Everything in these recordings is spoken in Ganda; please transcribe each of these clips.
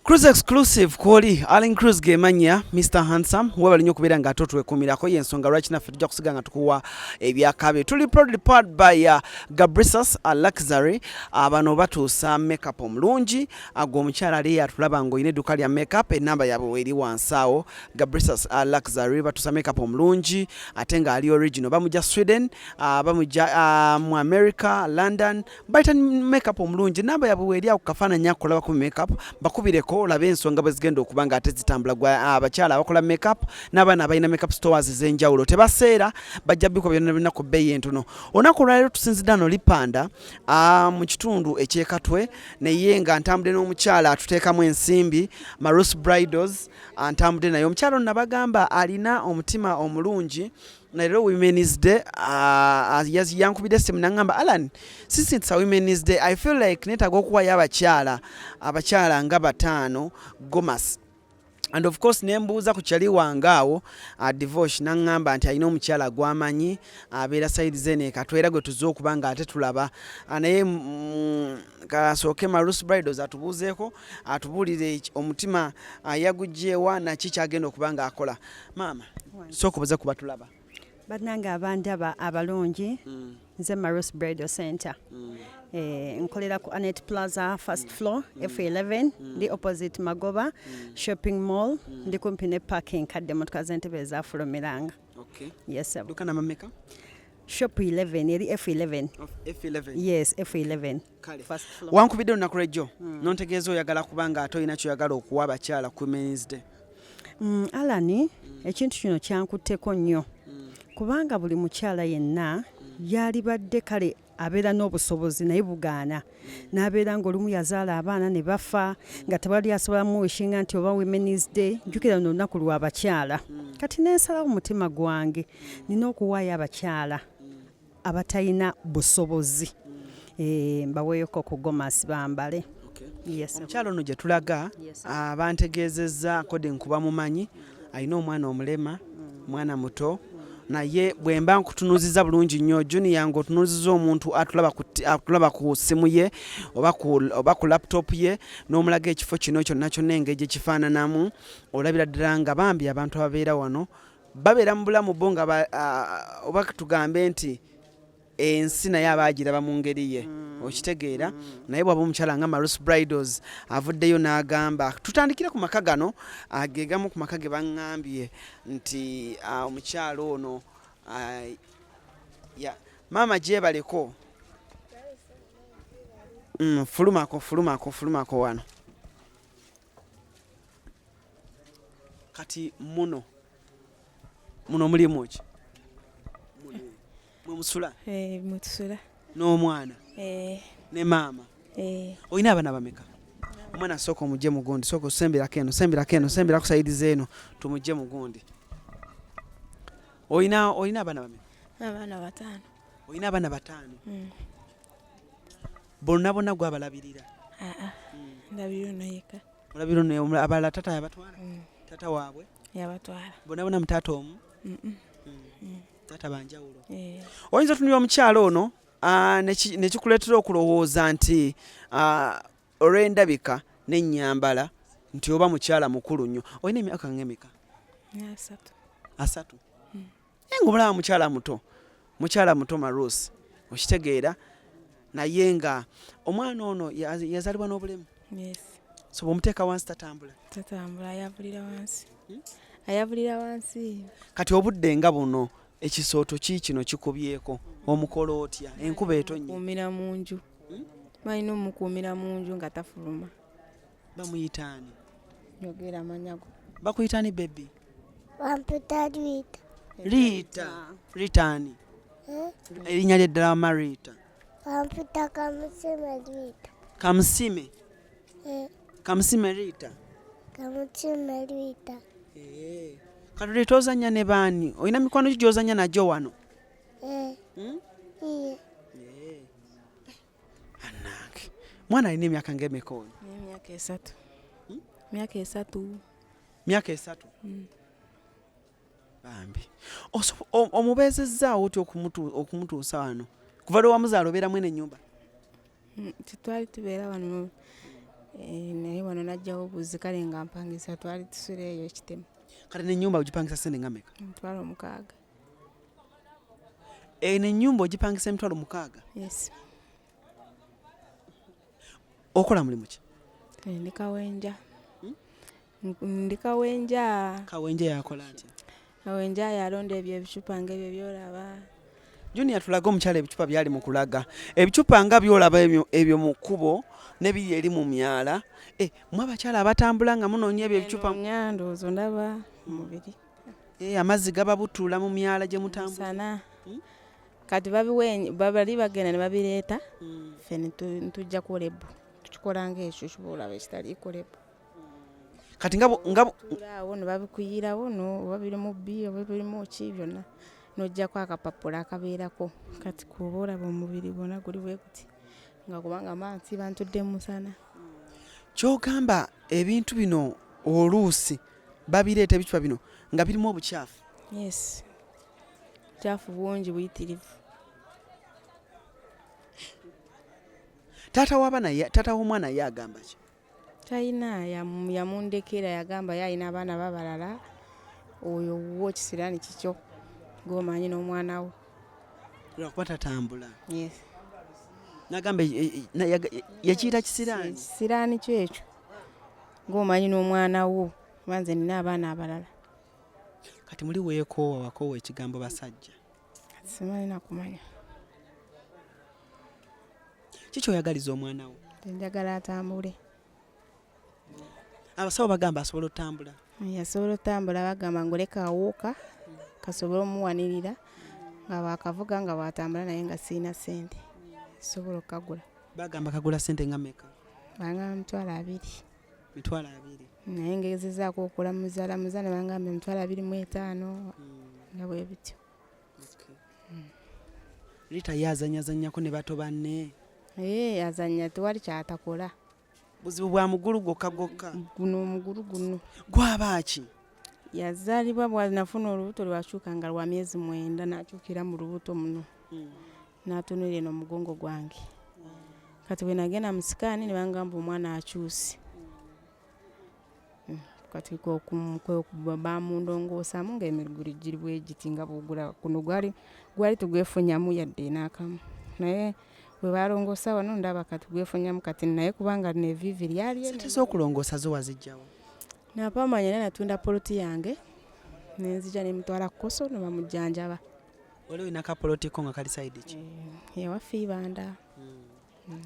Cruise exclusive kwoli Allen Cruise gemanya Mr. Handsome webali nnyo kubeera nga ate otwekumira y'ensonga lwaki naffe tujja kusiga nga tukuwa ebyakabe. Tuli proudly powered by Gabrisas Luxury. Bano batuusa makeup omulungi omukyala ali atulaba ng'olina edduuka lya makeup, ennamba yaabwe eri wansi awo. Gabrisas Luxury batuusa makeup omulungi ate nga ali original, bamujja Sweden, bamujja mu America, London, bayita makeup omulungi. Ennamba yaabwe eri awo kafaananyi akulaba ku makeup bakubireko olabe ensonga bwe zigenda okuba nga ate zitambula. Abakyala abakola makeup n'abaana abalina makeup stores ez'enjawulo tebaseera, bajja bikuba byonna byonna ku bbeeyi entono. Olunaku olwaleero tusinzidde wano Lipanda mu kitundu eky'Ekatwe, naye nga ntambudde n'omukyala atuteekamu ensimbi Marus Bridals, ntambudde naye omukyala ono nabagamba alina omutima omulungi. Leero Women's Day, yankubidde essimu n'aŋŋamba Alan, since it's a Women's Day, I feel like neetaaga okuwayo abakyala nga bataano gomas. And of course nembuuza ku kyali wange awo divorce n'aŋŋamba nti alina omukyala gw'amanyi abeera sayidi zene Katwe era gwe tuzze okuba nga ate tulaba. Naye kasooke Marus Bridals atubuuzeeko atubuulire omutima yaguggyeewa naki kyagenda okuba nga akola. Maama, sooka obuze kuba tulaba. Bannange abandaba abalungi, nze Marus Bridal Center. Nkolera ku Anet Plaza first floor F11 ndi opposite Magoba shopping mall, ndi kumpi ne parking kadde motoka z'entebe ezafulumiranga. Okay. Yes sir. Duka namba mmeka? Shop 11 eri F11. F11. Yes, F11. Kale. First floor. Wankubidde olunaku lw'ejjo nontegeeza oyagala kubanga ate olina kyoyagala okuwa abakyala ku Women's Day. Alani, ekintu kino kyankutteko nnyo. Kubanga buli mukyala yenna yalibadde kale abeera n'obusobozi naye bugaana. N'abeera ng'olumu yazaala abaana ne bafa nga tewali asobola muwishinga nti oba Women's Day, jjukira luno olunaku lw'abakyala. Kati neesalawo omutima gwange nina okuwaayo abakyala abatalina busobozi. Mbaweeyoko ku gomasi bambale. Yes. Omukyala ono gye tulaga bantegeezezza according kuba mumanyi alina omwana omulema, mwana muto. Naye bwe mba nkutunuuziza bulungi nnyo Junior ng'otunuuziza omuntu atulaba ku ssimu ye oba ku laptop ye n'omulaga ekifo kino kyonna kyonna engeri gye kifaananamu, olabira ddala nga bambi abantu ababeera wano babeera mu bulamu bo nga oba tugambe nti ensi naye abaagiraba mu ngeri ye, okitegeera. Naye bw'aba omukyala nga Marus Bridals avuddeyo n'agamba tutandikire ku maka gano, ge gamu ku maka ge baŋŋambye nti omukyala ono maama gyebaleko fulumako wano kati muno mulimu ki musula mutusula n'omwana ne maama. Olina abaana bameka? Omwana sooka omugye mugundi, sooka osembirako eno sembirako sayidi zeeno tumugye mugundi. Olina abaana bameka? abaana bataano. Olina abaana bataano? Bonna gwabalabirira? Ndabira ono yekka. Olabira ono abalala tata yabatwala? Tata waabwe yabatwala. Bonna mu taata omu? Tata banjawulo. Oyinza otunulira omukyala ono ne kikuleetera okulowooza nti olw'endabika n'ennyambala nti oba mukyala mukulu nnyo. Olina emyaka ng'emeka? 3. Ng'omulaba mukyala muto Marus, okitegeera. Naye nga omwana ono yazaalibwa n'obulemu. Yes. So bw'omuteeka wansi tatambula? Tatambula, ayavulira wansi. Kati obudde nga buno ekisooto kino kikubyeko omukola otya? Enkuba etonnya. Kuumira mu nju. Balina omukuumira mu nju nga tafuluma. Bamuyitaani? Yogera amanyago. Bakuyitaani baby? Bampita Rita. Ritaani? Erinnya ly'eddala wama Rita? Bampita Kamusime Rita. Kamusime? Kamusime Rita? Kamusime Rita. Kati Rita ozannya ne baani? Olina mikwano ki gy'ozannya nagyo wano? Annange. Mwana alina emyaka ng'emeka oyo? Emyaka 3. Myaka 3. Myaka 3? Bambi. Omubeezezzaawo otya okumutuusa wano? Kuva lwe wamuzaala obeera mwene ennyumba? Tetwali tubeera wano. naye wano najjawo obuzi kale nga mpangisa twali tusuleeyo ekitemu. Kale n'ennyumba ogipangisa sente nga mmeka? Emitwalo 6. N'ennyumba ogipangisa emitwalo 6? Yes. Okola mulimu ki? Ndi kawenja. Ndi kawenja. Kawenja yakola atya? Kawenja yalonda ebyo ebicupa ng'ebyo byolaba. Junior tulaga omukyala ebicupa byali mu kulaga. Ebicupa nga byolaba ebyo mu kkubo n'ebiri eri mu myala. Mwe abakyala abatambula nga munoonya ebyo ebicupa. Ndowooza ndaba mubiri. Amazzi gaba butuula mu myala gye mutambula. Sana. Kati bali bagenda ne babireeta. Ffe ntujja kulebu. Tukikola ng'ekyo kiboolaba ekitaliiko lebu. Kati ngabo awo ne babikuyirawo oba biri mu bbi oba biri mu ki byonna n'oggyako akapapula akabeerako. Kati kuba olaba omubiri gwonna guli bwe guti nga kubanga mansi bantudde mu musana. Ky'ogamba ebintu bino oluusi babireeta ebicupa bino nga birimu obukyafu. Yes. Obukyafu bungi buyitirivu. Taata w'omwana ye agamba ki? Talina yamundekera yagamba yalina abaana babalala oyo wo Ekisilani kikyo ng'omanyi n'omwana wo. Lwakuba tatambula. Yes. Nagamba yakiyita Kisilani. Kisilani kyo ekyo ng'omanyi n'omwana wo banze nina abaana abalala. Kati muli weekoowa wakoowa ekigambo basajja. Simanyi nakumanya. Kiki oyagaliza omwana wo? Njagala atambule. Abasawo bagamba asobola otambula. Yasobola otambula bagamba ngoleka awuuka kasobola omuwanirira nga bwakavuga nga bwatambula naye nga siina ssente. Sobola okagula. Bagamba kagula ssente nga mmeka? Bangamba 20. 20. Naye ngezezaako okulamuza ne bangamba 25 nga bwe bityo. Rita yazanyazanyako ne bato banne. Azanya tewali kyatakola. Buzibu bwa mugulu gokka. Guno omugulu guno. Gw'abaaki? Yazaalibwa bw'anafuna olubuto lwakyuka nga lwa myezi 9 n'akyukira mu lubuto muno. N'atunula eno omugongo gwange. Kati bwe nagenda mu sikaani ne bangamba omwana akyuse. Kati bamundongoosaamu ng'emigulu giri bwe giti nga bw'ogula kuno gwali tugwefunyamu yadde n'akamu. Naye bwe balongoosa wano ndaba kati gwefunyamu kati naye kubanga nevivi lyali. Ssente z'okulongoosa zo wazijjawo? Napamanya naye natunda poloti yange nenzija ne mutwala Koso ne bamujjanjaba. Wali olina kapolotiko nga kali sayidi ki? Ewaffe Ibanda.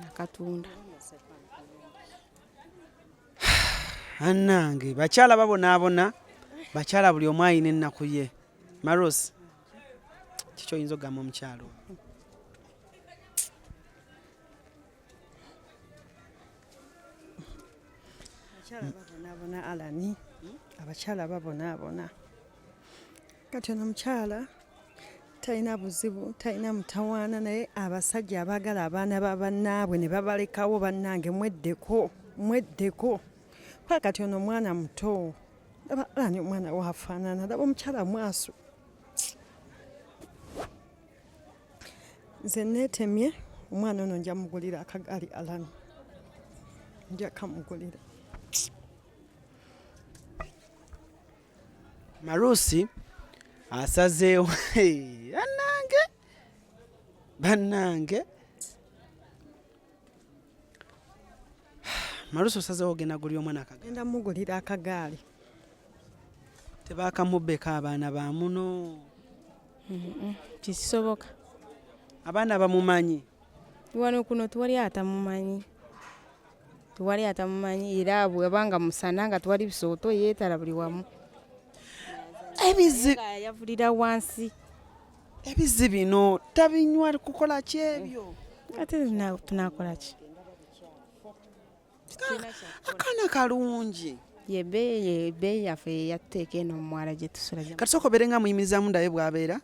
Akatunda. Annange bakyala babonaabona, bakyala buli omu ayina ennaku ye. Maros, kiki oyinza okugamba omukyalo? Abakyala babonaabona Alani. Abakyala babonaabona. Kati ono omukyala talina buzibu, talina mutawaana naye abasajja abaagala abaana babannaabwe ne babalekawo bannange mweddeko. Kati ono omwana muto. Laba Alani omwana waafaanana. Laba omukyala mwasu. Nze neetemye omwana ono nja mugulira akagaali Alani. Nja kamugulira. Marusi asazeewo bannange Marusi osazeewo ogenda gulira omwana akagaali. Genda mugulira akagaali. Tebaakamubbeko abaana ba muno. Kisoboka. Abaana bamumanyi. Wano kuno tewali atamumanyi. Era bwebanga musana nga tewali bisooto yeetala buli wamu. Yavulira wansi. Ebizzi bino tabinywa kukola ki ebyo? Ate tunakola ki? Akaana kalungi. Yebbeeyi yaffe yatuteeka eno mu mwala gye tusula. Kati sooka obeere nga muyimirizaamu ndabe bw'abeera.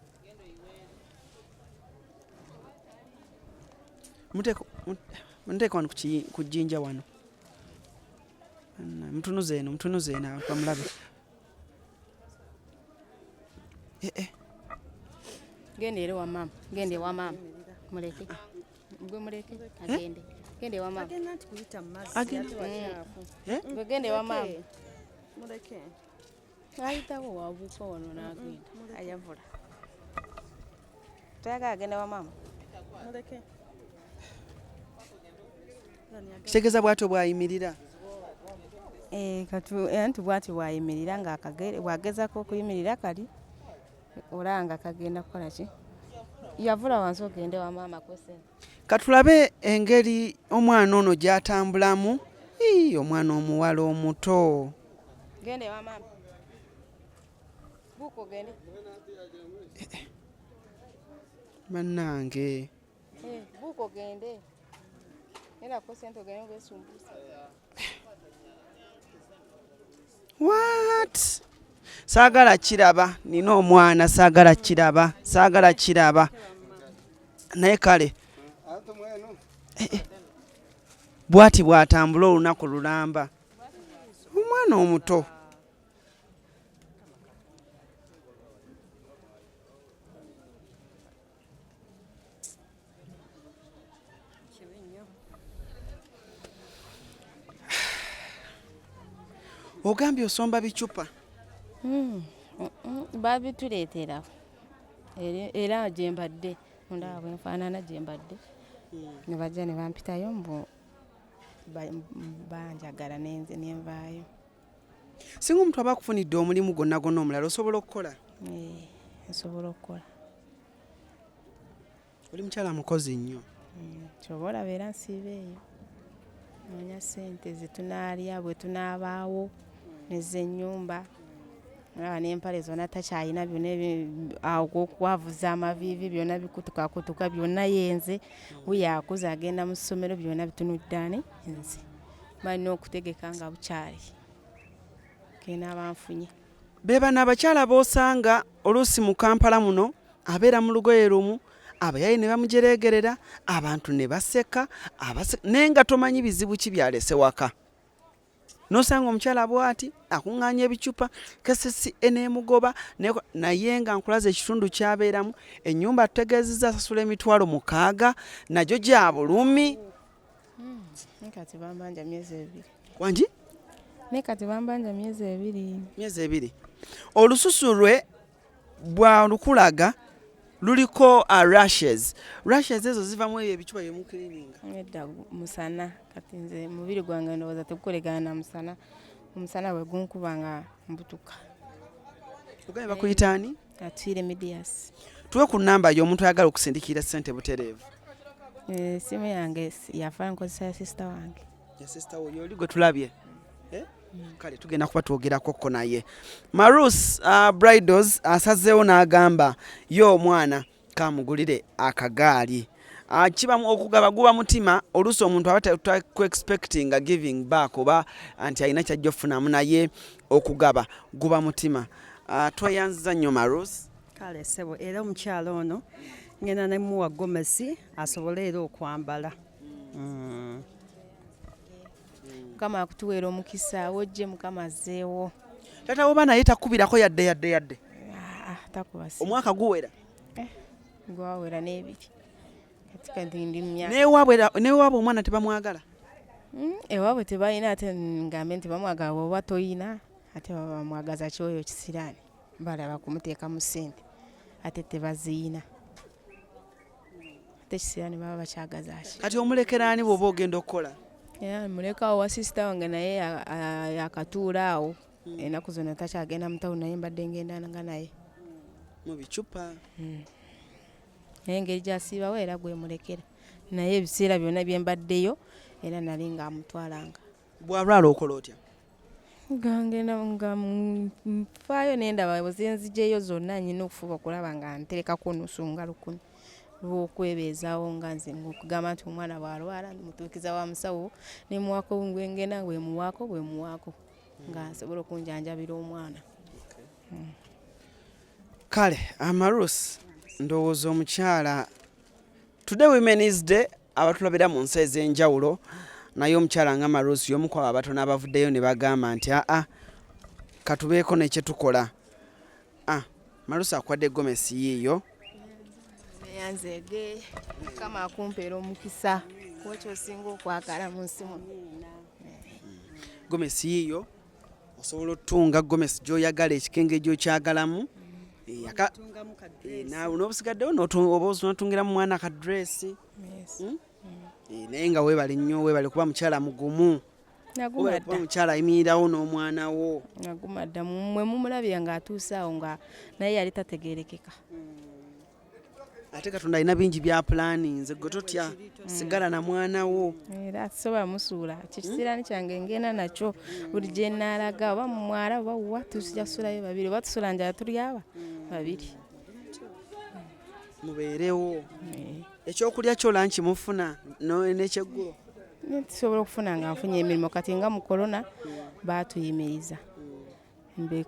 Muteeka wano ku jjinja wano. Mutunuze eno bamulabe. Genda ewa maama. Muleke. Gwe muleke agende. Gende wa mama. Agenda nti kuyita mu mazzi Agenda. ate wakyafu. Bwe gende wa mama. Muleke. Ayitawo wabuuka wano n'agenda. Ayavula. Toyagala agenda wa mama. Muleke. Kitegeeza bw'atyo bw'ayimirira. Anti bw'ati bwayimirira bw'agezaako okuyimirira kali olanga kagenda kukola ki? Yavula wansi ogende wa maama kwese. Katulabe engeri omwana ono gy'atambulamu. Omwana omuwala omuto. Gende wa maama. Buuko gende. Bannange. Buuko gende. Era ko sente ogende ngwesumbusa. What? Saagala kiraba. Nina omwana saagala kiraba. Naye kale. Bw'ati bw'atambula olunaku lulamba. Omwana omuto. Ogambye osomba bicupa. Babituleetera. Era gye mbadde. Ndaba bwe nfaanana gye mbadde. Ne bajja ne bampitayo mbu banjagala nenze ne nvaayo. Singa omuntu aba akufunidde omulimu gwonna omulala osobola okukola? Nsobola okukola. Oli mukyala mukozi nnyo. Kyobola beera nsiiba eyo. Noonya ssente ze tunaalya bwe tunaabaawo n'ez'ennyumba. Olaba n'empale zonna takyayina byonna okwavuza amaviivi byonna bikutukakutuka byonna yenze. We yakuze agenda mu ssomero byonna bitunudde ani nze. Balina okutegeka nga bukyali. Kenaaba nfunye. Be bano abakyala b'osanga oluusi mu Kampala muno abeera mu lugoye lumu, abayayi ne bamujereegerera, abantu ne baseka, naye nga tomanyi bizibu ki byalese waka. N'osanga omukyala bw'ati akuŋŋaanya ebicupa, kesesi eneemugoba, naye nga nkulaza ekitundu ky'abeeramu, ennyumba tutegeezezza asasula emitwalo 6, nagyo gya bulumi. Kati bambanja myezi 2. Wangi? Kati bambanja myezi 2. Myezi 2. Olususu lwe bw'alukulaga luliko rashes. Rashes ezo zivamu ebicupa byemukirininga. Edda musana. Kati nze mubiri gwange ndowooza tegukolegana na musana. Omusana bwe gunkuba nga mbutuka. Ogambye bakuyita ani? Atwire Medias. Tuwe ku nnamba y'omuntu ayagala okusindikira ssente butereevu. Simu yange yafa nkozesa ya sister wange. Ya sister wo yoli gwe tulabye. Kale tugenda kuba twogerako ko naye. Marus Bridals asazeewo n'agamba yo omwana kamugulire akagaali. Kibamu okugaba guba mutima oluusi omuntu aba expecting giving back oba anti alina kyajja okufunamu naye okugaba guba mutima. Tweyanziza nnyo Marus. Kale sebo era omukyalo ono ngenda ne muwa gomesi asobole era okwambala. Mukama akutuweera omukisa wojje Mukama azzeewo. Tata oba naye takubirako yadde. Takubasi. Omwaka guwera. Gwawera n'ebiri. Kati ndi mu myaka. Newaabwe omwana tebamwagala. Ewaabwe tebalina ate ngambe nti bamwagala oba toyina ate bamwagaza kyoyo kisiraani. Balaba kumuteeka mu ssente ate tebaziyina. Ate kisiraani baba bakyagaza ki. Kati omulekeraani bw'oba ogenda okukola? Muleka awo wa sisita wange naye yakatuula awo. Ennaku zonna takyagenda mu tawuni naye mbadde ngendanga naye. Mu bicupa. Naye engeri gy'asiibawo era gwe mulekera. Naye ebiseera byonna bye mbaddeyo era nali nga amutwalanga. Bw'alwala okola otya? Ngenda nga nfaayo n'endaba bwenzigyeyo zonna nyina okufuba okulaba nga nterekako nusu nga 10. Lw'okwebeezaawo nga nze okugamba nti omwana bw'alwala mutuukiza wa musawo ne muwaako ngenda bwe muwaako nga nsobola okunjanjabira omwana. Kale Amarus ndowooza omukyala Today Women's Day abatulabira mu nsi ez'enjawulo naye omukyala nga Amarus y'omu ku abatono abavuddeyo ne bagamba nti katubeeko nekye tukola. Amarus akwadde gomesi yiiyo. Yanzege Mukama akumpeera omukisa. kuba kyosinga okwagala mu nsi muno. gomesi yiyo osobola otunga gomesi gy'oyagala ekikenge gy'okyagalamu naawe n'obusigaddewo oba otunatungiramu mwana akadresi naye nga weebale nnyo weebale kuba mukyala mugumu kuba mukyala ayimirirawo n'omwana wo naguma dda mwe mumulabye ng'atuuse awo nga naye yali tategeerekeka. ate katonda alina bingi bya pulaninze gwe totya sigala na mwana wo era sobola musuula kikisiraani kyange ngenda nakyo buli gye nnaalaga oba mumwala oba wa tujja kusulayo babiri oba tusula njala tuli aba babiri mubeerewo ekyokulya kyola nkimufuna n'ekyeggulo tusobola okufuna nga nfunye emirimu kati nga mu korona baatuyimiriza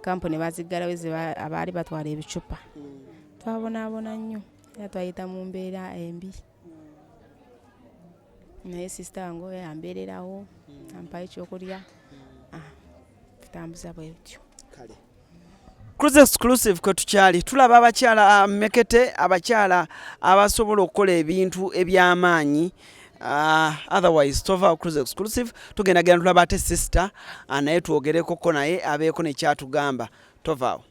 kampuni baziggalawo abaali batwala ebicupa twabonaabona nnyo era twayita mu mbeera embi naye sisita wange oyo yambeererawo ampayo ekyokulya tutambuza bwe bityo. Cruise Exclusive kwe tukyali tulaba abakyala mekete abakyala abasobola okukola ebintu eby'amaanyi otherwise tova Cruise Exclusive tugenda tulaba ate sister naye twogerekoko naye abeeko nekyatugamba tovaawo.